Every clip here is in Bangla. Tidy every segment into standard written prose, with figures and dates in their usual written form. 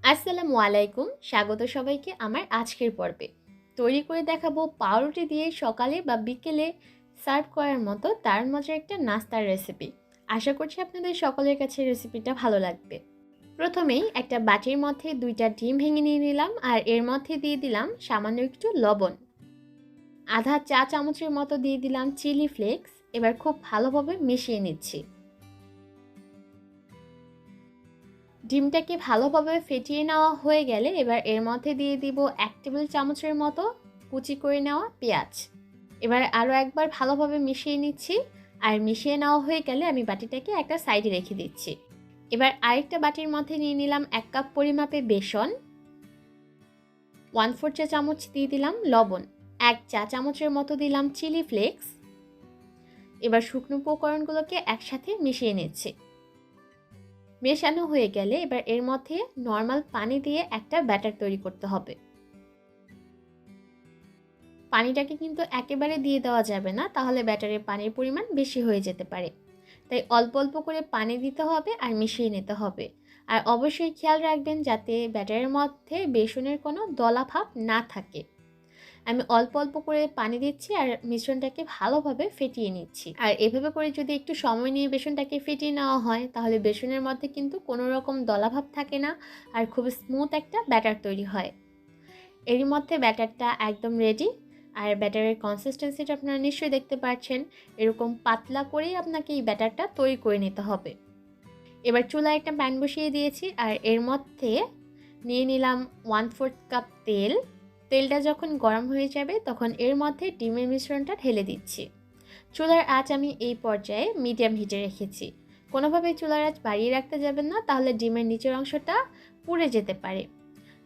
আসসালামু আলাইকুম, স্বাগত সবাইকে আমার আজকের পর্বে। তৈরি করে দেখাবো পাউরুটি দিয়ে সকালে বা বিকেলে সার্ভ করার মতো দারুণ মজার একটা নাস্তার রেসিপি। আশা করছি আপনাদের সকলের কাছে রেসিপিটা ভালো লাগবে। প্রথমেই একটা বাটির মধ্যে 2টা ডিম ভেঙে নিয়ে নিলাম, আর এর মধ্যে দিয়ে দিলাম সামান্য একটু লবণ। আধা চা চামচের মতো দিয়ে দিলাম চিলি ফ্লেক্স। এবার খুব ভালোভাবে মিশিয়ে নিচ্ছি। ডিমটাকে ভালোভাবে ফেটিয়ে নেওয়া হয়ে গেলে এবার এর মধ্যে দিয়ে দিব 1 টেবিল চামচের মতো কুচি করে নেওয়া পেঁয়াজ। এবার আরও একবার ভালোভাবে মিশিয়ে নিচ্ছি। আর মিশিয়ে নেওয়া হয়ে গেলে আমি বাটিটাকে একটা সাইডে রেখে দিচ্ছি। এবার আরেকটা বাটির মধ্যে নিয়ে নিলাম 1 কাপ পরিমাপে বেসন, 1/4 চা চামচ দিয়ে দিলাম লবণ, 1 চা চামচের মতো দিলাম চিলি ফ্লেক্স। এবার শুকনো উপকরণগুলোকে একসাথে মিশিয়ে নিচ্ছি। মেশানো হয়ে গেলে এবার এর মধ্যে নর্মাল পানি দিয়ে একটা ব্যাটার তৈরি করতে হবে। পানিটাকে কিন্তু একেবারে দিয়ে দেওয়া যাবে না, তাহলে ব্যাটারে পানির পরিমাণ বেশি হয়ে যেতে পারে। তাই অল্প অল্প করে পানি দিতে হবে আর মিশিয়ে নিতে হবে। আর অবশ্যই খেয়াল রাখবেন যাতে ব্যাটারের মধ্যে বেসনের কোনো দলাভাব না থাকে। আমি অল্প অল্প করে পানি দিচ্ছি আর মিশ্রণটাকে ভালোভাবে ফেটিয়ে নিচ্ছি। আর এভাবে করে যদি একটু সময় নিয়ে বেসনটাকে ফেটিয়ে নেওয়া হয় তাহলে বেসনের মধ্যে কিন্তু কোনো রকম দলাভাব থাকে না, আর খুব স্মুথ একটা ব্যাটার তৈরি হয়। এরই মধ্যে ব্যাটারটা একদম রেডি। আর ব্যাটারের কনসিস্টেন্সিটা আপনারা নিশ্চয়ই দেখতে পাচ্ছেন। এরকম পাতলা করেই আপনাকে এই ব্যাটারটা তৈরি করে নিতে হবে। এবার চুলায় একটা প্যান বসিয়ে দিয়েছি আর এর মধ্যে নিয়ে নিলাম 1/4 কাপ তেল। তেলটা যখন গরম হয়ে যাবে তখন এর মধ্যে ডিমের মিশ্রণটা ঢেলে দিচ্ছি। চুলার আঁচ আমি এই পর্যায়ে মিডিয়াম হিটে রেখেছি। কোনোভাবেই চুলার আঁচ বাড়িয়ে রাখতে যাবেন না, তাহলে ডিমের নিচের অংশটা পুড়ে যেতে পারে।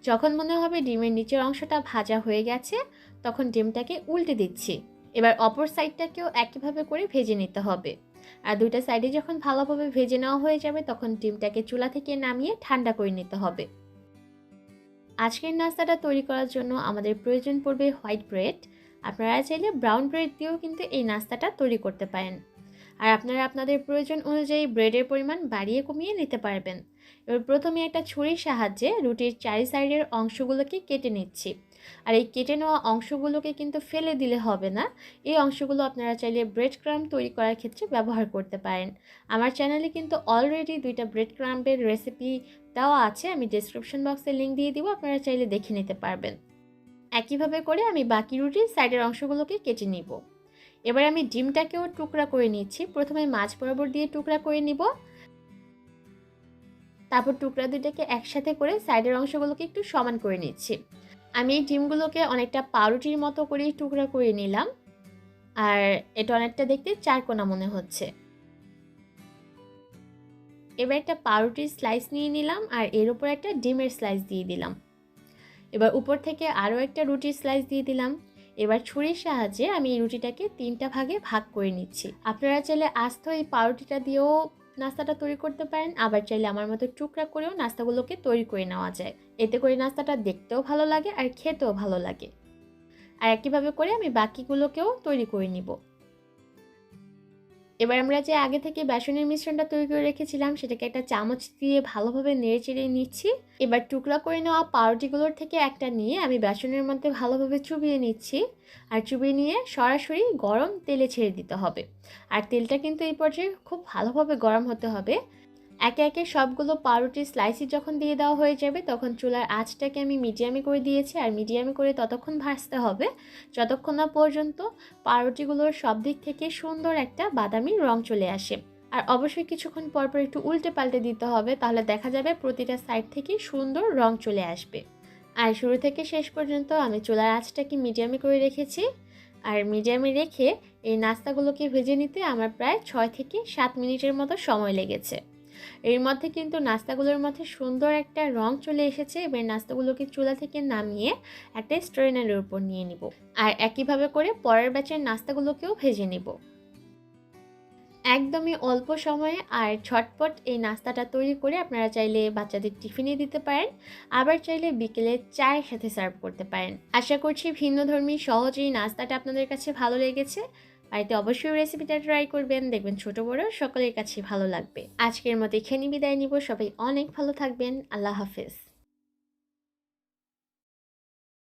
যখন মনে হবে ডিমের নিচের অংশটা ভাজা হয়ে গেছে তখন ডিমটাকে উল্টে দিচ্ছি। এবার অপর সাইডটাকেও একইভাবে করে ভেজে নিতে হবে। আর দুইটা সাইডে যখন ভালোভাবে ভেজে নেওয়া হয়ে যাবে তখন ডিমটাকে চুলা থেকে নামিয়ে ঠান্ডা করে নিতে হবে। আজকের নাস্তাটা তৈরি করার জন্য আমাদের প্রয়োজন পড়বে হোয়াইট ব্রেড। আপনারা চাইলে ব্রাউন ব্রেড দিয়েও কিন্তু এই নাস্তাটা তৈরি করতে পারেন। আর আপনারা আপনাদের প্রয়োজন অনুযায়ী ব্রেডের পরিমাণ বাড়িয়ে কমিয়ে নিতে পারবেন। এবার প্রথমে একটা ছুরির সাহায্যে রুটির চারি সাইডের অংশগুলোকে কেটে নিচ্ছি। আর এই কেটে নেওয়া অংশগুলোকে কিন্তু ফেলে দিলে হবে না। এই অংশগুলো আপনারা চাইলে ব্রেড ক্রাম্ব তৈরি করার ক্ষেত্রে ব্যবহার করতে পারেন। আমার চ্যানেলে কিন্তু অলরেডি 2টা ব্রেড ক্রাম্বের রেসিপি দেওয়া আছে, আমি ডেসক্রিপশন বক্সে লিঙ্ক দিয়ে দিব, আপনারা চাইলে দেখে নিতে পারবেন। একইভাবে করে আমি বাকি রুটির সাইডের অংশগুলোকে কেটে নিব। এবার আমি ডিমটাকেও টুকরা করে নিচ্ছি। প্রথমে মাঝ বরাবর দিয়ে টুকরা করে নিব, তারপর টুকরা দুইটাকে একসাথে করে সাইডের অংশগুলোকে একটু সমান করে নিচ্ছি। আমি এই ডিমগুলোকে অনেকটা পাউরুটির মতো করেই টুকরা করে নিলাম। আর এটা অনেকটা দেখতে চারকোনা মনে হচ্ছে। এবার একটা পাউরুটির স্লাইস নিয়ে নিলাম আর এর উপর একটা ডিমের স্লাইস দিয়ে দিলাম। এবার উপর থেকে আরও একটা রুটির স্লাইস দিয়ে দিলাম। এবার ছুরির সাহায্যে আমি এই রুটিটাকে 3টা ভাগে ভাগ করে নিচ্ছি। আপনারা চাইলে আস্ত এই পাউরুটিটা দিয়েও নাস্তাটা তৈরি করতে পারেন, আবার চাইলে আমার মতো টুকরা করেও নাস্তাগুলোকে তৈরি করে নেওয়া যায়। এতে করে নাস্তাটা দেখতেও ভালো লাগে আর খেতেও ভালো লাগে। আর একইভাবে করে আমি বাকিগুলোকেও তৈরি করে নিব। এবার আমরা যে আগে থেকে বেসনের মিশ্রণটা তৈরি করে রেখেছিলাম সেটাকে একটা চামচ দিয়ে ভালোভাবে নেড়ে চেড়ে নিচ্ছি। এবার টুকরা করে নেওয়া পাউরুটিগুলোর থেকে একটা নিয়ে আমি বেসনের মধ্যে ভালোভাবে চুবিয়ে নিচ্ছি। আর চুবিয়ে নিয়ে সরাসরি গরম তেলে ছেড়ে দিতে হবে। আর তেলটা কিন্তু এই পর্যায়ে খুব ভালোভাবে গরম হতে হবে। একে একে সবগুলো পাউরুটির স্লাইসই যখন দিয়ে দেওয়া হয়ে যাবে তখন চুলার আঁচটাকে আমি মিডিয়ামে করে দিয়েছি। আর মিডিয়ামে করে ততক্ষণ ভাজতে হবে যতক্ষণ না পর্যন্ত পাউরুটিগুলোর সব দিক থেকে সুন্দর একটা বাদামি রং চলে আসে। আর অবশ্যই কিছুক্ষণ পর পর একটু উল্টে পাল্টে দিতে হবে, তাহলে দেখা যাবে প্রতিটা সাইড থেকে সুন্দর রং চলে আসবে। আর শুরু থেকে শেষ পর্যন্ত আমি চুলার আঁচটাকে মিডিয়ামে করে রেখেছি। আর মিডিয়ামে রেখে এই নাস্তাগুলোকে ভেজে নিতে আমার প্রায় 6 থেকে 7 মিনিটের মতো সময় লেগেছে। এর মধ্যে কিন্তু নাস্তাগুলোর মধ্যে সুন্দর একটা রং চলে এসেছে। এবার নাস্তাগুলোকে চুলা থেকে নামিয়ে একটা স্ট্রেনারের উপর নিয়ে নিব। আর একইভাবে করে পরের ব্যাচের নাস্তাগুলোকেও ভেজে নিব। একদমই অল্প সময়ে আর ঝটপট এই নাস্তাটা তৈরি করে আপনারা চাইলে বাচ্চাদের টিফিনে দিতে পারেন, আবার চাইলে বিকেলে চায়ের সাথে সার্ভ করতে পারেন। আশা করছি ভিন্নধর্মী সহজ এই নাস্তাটা আপনাদের কাছে ভালো লেগেছে। বাড়িতে অবশ্যই রেসিপিটা ট্রাই করবেন, দেখবেন ছোট বড় সকলের কাছে ভালো লাগবে। আজকের মতো এখানেই বিদায় নিব। সবাই অনেক ভালো থাকবেন। আল্লাহ হাফেজ।